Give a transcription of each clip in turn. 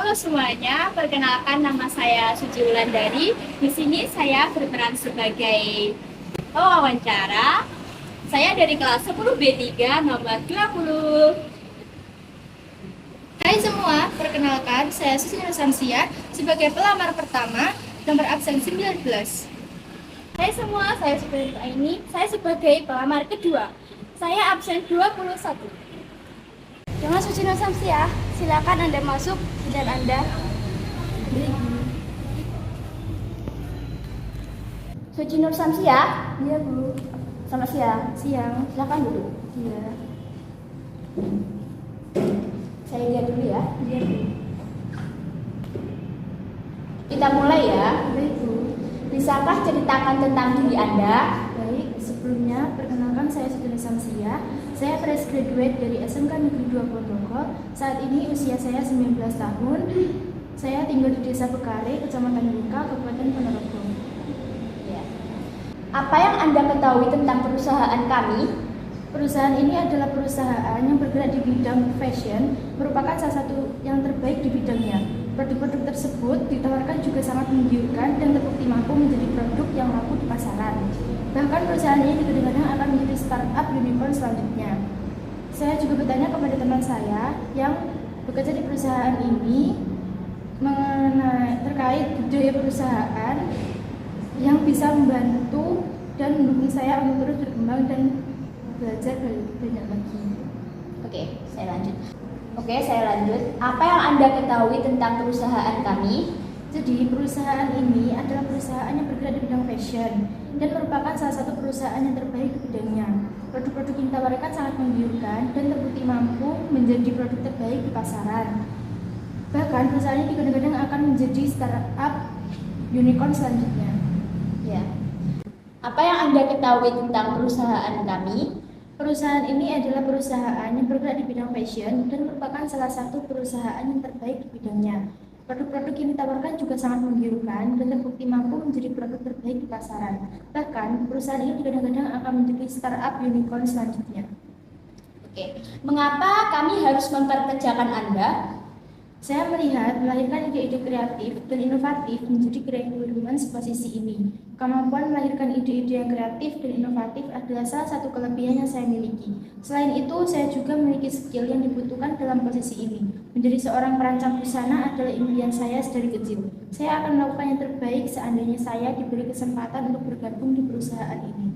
Halo semuanya, perkenalkan nama saya Suci Wulandari. Di sini saya berperan sebagai pewawancara. Saya dari kelas 10B3 nomor 20. Hai semua, perkenalkan saya Susi Nusansia sebagai pelamar pertama nomor absen 19. Hai semua, saya seperti ini. Saya sebagai pelamar kedua. Saya absen 21. Dengan Suci Nusansia, silakan Anda masuk dan Anda. Suci Nur Samsia. Iya Bu. Selamat siang. Siang. Silakan duduk. Iya. Saya lihat dulu ya. Iya Bu. Kita mulai ya. Baik Bu. Bisakah ceritakan tentang diri Anda? Baik, sebelumnya perkenalkan saya Suci Nusansia. Saya fresh graduate dari SMK Negeri 2 Pondokor. Saat ini usia saya 19 tahun. Saya tinggal di Desa Bekare, Kecamatan Luka, Kabupaten Ponorogo. Ya. Apa yang Anda ketahui tentang perusahaan kami? Perusahaan ini adalah perusahaan yang bergerak di bidang fashion, merupakan salah satu yang terbaik di bidangnya. Produk-produk tersebut ditawarkan juga sangat menggiurkan dan terbukti mampu menjadi produk yang laku di pasaran. Bahkan perusahaan ini kadang-kadang akan menjadi startup unicorn selanjutnya. Saya juga bertanya kepada teman saya yang bekerja di perusahaan ini mengenai terkait budaya perusahaan yang bisa membantu dan mendukung saya untuk terus berkembang dan belajar banyak lagi. Oke, saya lanjut. Apa yang Anda ketahui tentang perusahaan kami? Jadi perusahaan ini adalah perusahaan yang bergerak di bidang fashion dan merupakan salah satu perusahaan yang terbaik di bidangnya. Produk-produk yang ditawarkan sangat menggiurkan dan terbukti mampu menjadi produk terbaik di pasaran. Bahkan perusahaan ini kadang-kadang akan menjadi startup unicorn selanjutnya. Ya. Apa yang Anda ketahui tentang perusahaan kami? Perusahaan ini adalah perusahaan yang bergerak di bidang fashion dan merupakan salah satu perusahaan yang terbaik di bidangnya. Produk-produk yang ditawarkan juga sangat menggiurkan dan terbukti mampu menjadi produk terbaik di pasaran. Bahkan, perusahaan ini kadang-kadang akan menjadi startup unicorn selanjutnya. Oke. Mengapa kami harus memperkerjakan Anda? Saya melihat melahirkan ide-ide kreatif dan inovatif menjadi kerekonomian sebuah sisi ini. Kemampuan melahirkan ide-ide yang kreatif dan inovatif adalah salah satu kelebihan yang saya miliki. Selain itu, saya juga memiliki skill yang dibutuhkan dalam posisi ini. Menjadi seorang perancang busana adalah impian saya dari kecil. Saya akan melakukan yang terbaik seandainya saya diberi kesempatan untuk bergabung di perusahaan ini.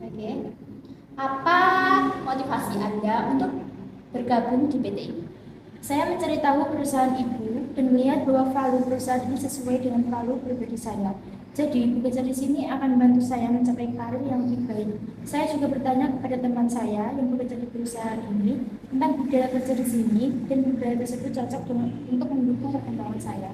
Oke. Apa motivasi Anda untuk bergabung di PT ini? Saya mencari tahu perusahaan ibu dan melihat bahwa value perusahaan ini sesuai dengan value pribadi saya. Jadi, bekerja di sini akan membantu saya mencapai karir yang lebih baik. Saya juga bertanya kepada teman saya yang bekerja di perusahaan ini tentang budaya kerja di sini dan budaya tersebut cocok untuk mendukung perkembangan saya.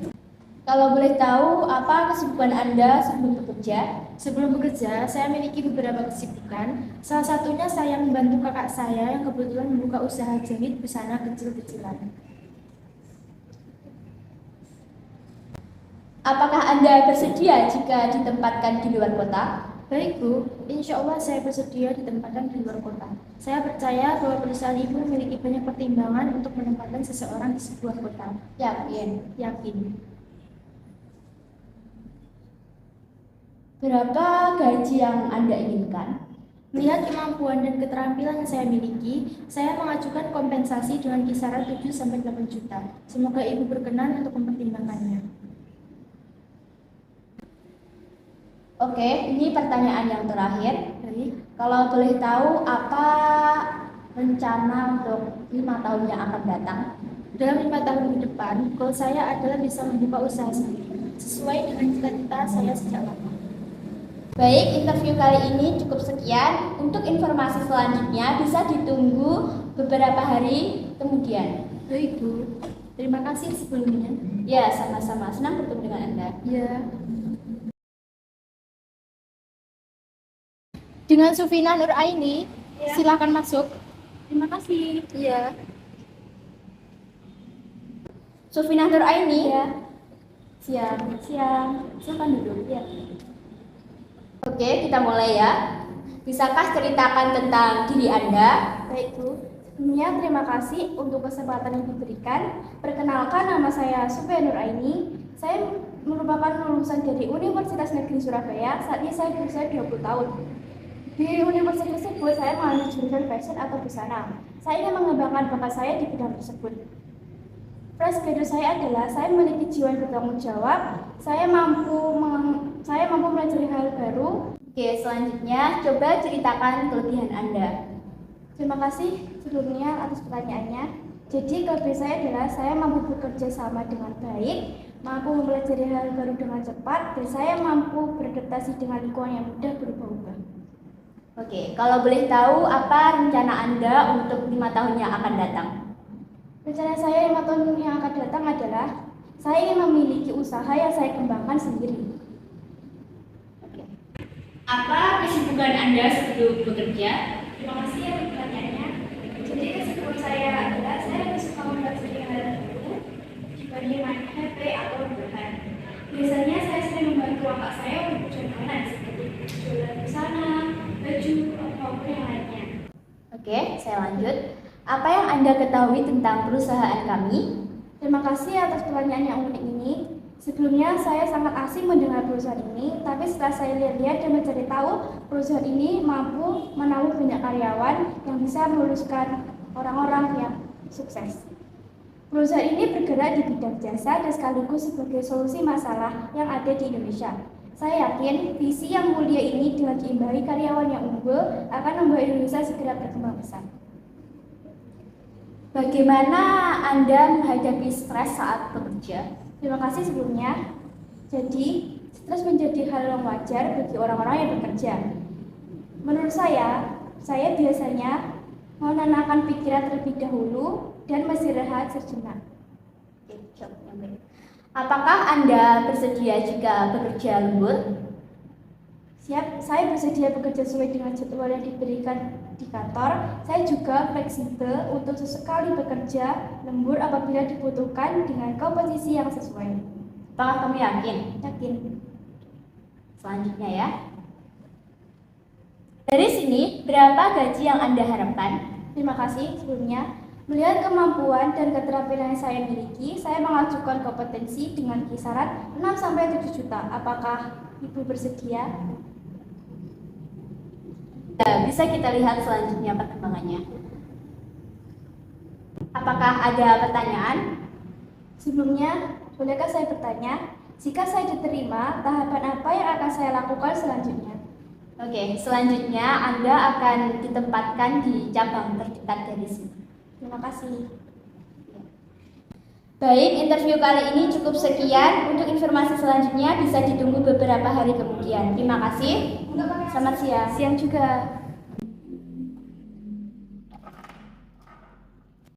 Kalau boleh tahu, apa kesibukan Anda sebelum bekerja? Sebelum bekerja, saya memiliki beberapa kesibukan. Salah satunya saya membantu kakak saya yang kebetulan membuka usaha jahit busana kecil-kecilan. Apakah Anda bersedia jika ditempatkan di luar kota? Baik Bu, insya Allah saya bersedia ditempatkan di luar kota. Saya percaya bahwa perusahaan ibu memiliki banyak pertimbangan untuk menempatkan seseorang di sebuah kota. Yakin. Berapa gaji yang Anda inginkan? Melihat kemampuan dan keterampilan yang saya miliki, saya mengajukan kompensasi dengan kisaran 7-8 juta. Semoga Ibu berkenan untuk mempertimbangkannya. Oke, ini pertanyaan yang terakhir. Baik. Kalau boleh tahu, apa rencana untuk 5 tahun yang akan datang? Dalam 5 tahun ke depan, goal saya adalah bisa membuka usaha sendiri, sesuai dengan cita-cita saya sejak lama. Baik, interview kali ini cukup sekian. Untuk informasi selanjutnya bisa ditunggu beberapa hari kemudian. Baik Bu, terima kasih sebelumnya. Ya, sama-sama. Senang bertemu dengan Anda. Ya. Dengan Sufina Nur Aini, silakan masuk. Terima kasih. Iya. Sufina Nur Aini. Ya. Siang. Silakan duduk. Ya. Oke, kita mulai ya. Bisakah ceritakan tentang diri Anda? Baik Bu. Sebelumnya, terima kasih untuk kesempatan yang diberikan. Perkenalkan, nama saya Supaya Nuraini. Saya merupakan lulusan dari Universitas Negeri Surabaya. Saat ini saya berusia 20 tahun. Di universitas tersebut, saya mengambil jurusan fashion atau busana. Saya ingin mengembangkan bakat saya di bidang tersebut. Fresh graduate saya adalah saya memiliki jiwa yang bertanggung jawab. Saya mampu mempelajari hal baru. Oke, selanjutnya coba ceritakan kelebihan Anda. Terima kasih sebelumnya atas pertanyaannya. Jadi kelebihan saya adalah saya mampu bekerja sama dengan baik, mampu mempelajari hal baru dengan cepat, dan saya mampu beradaptasi dengan lingkungan yang mudah berubah-ubah. Oke, kalau boleh tahu apa rencana Anda untuk 5 tahun yang akan datang? Rencana saya 5 tahun yang akan datang adalah saya ingin memiliki usaha yang saya kembangkan sendiri. Oke. Apa kesibukan Anda sebelum bekerja? Terima kasih atas pertanyaannya. Jadi kesibukan saya adalah saya lebih suka mempelajari hal baru dibanding main HP atau rebahan. Biasanya saya sering membantu kakak saya untuk perjalanan seperti jualan busana, baju, ataupun yang lainnya. Oke, saya lanjut. Apa yang Anda ketahui tentang perusahaan kami? Terima kasih atas pertanyaan yang unik ini. Sebelumnya saya sangat asing mendengar perusahaan ini, tapi setelah saya lihat-lihat dan mencari tahu, perusahaan ini mampu menampung banyak karyawan yang bisa meluluskan orang-orang yang sukses. Perusahaan ini bergerak di bidang jasa dan sekaligus sebagai solusi masalah yang ada di Indonesia. Saya yakin visi yang mulia ini dengan diimbangi karyawan yang unggul akan membawa Indonesia segera berkembang pesat. Bagaimana Anda menghadapi stres saat bekerja? Terima kasih sebelumnya. Jadi, stres menjadi hal yang wajar bagi orang-orang yang bekerja. Menurut saya biasanya menenangkan pikiran terlebih dahulu dan beristirahat sejenak. Apakah Anda bersedia jika bekerja lembur? Siap, saya bersedia bekerja sesuai dengan jadwal yang diberikan di kantor. Saya juga fleksibel untuk sesekali bekerja lembur apabila dibutuhkan dengan komposisi yang sesuai. Apakah kamu yakin? Yakin. Selanjutnya ya. Dari sini, berapa gaji yang Anda harapkan? Terima kasih sebelumnya. Melihat kemampuan dan keterampilan yang saya miliki, saya mengajukan kompetensi dengan kisaran 6-7 juta. Apakah Ibu bersedia? Ya, bisa kita lihat selanjutnya perkembangannya. Apakah ada pertanyaan? Sebelumnya, bolehkah saya bertanya, jika saya diterima, tahapan apa yang akan saya lakukan selanjutnya? Oke, selanjutnya Anda akan ditempatkan di cabang terdekat dari sini. Terima kasih. Baik, interview kali ini cukup sekian. Untuk informasi selanjutnya bisa ditunggu beberapa hari kemudian. Terima kasih. Selamat siang. Siang juga.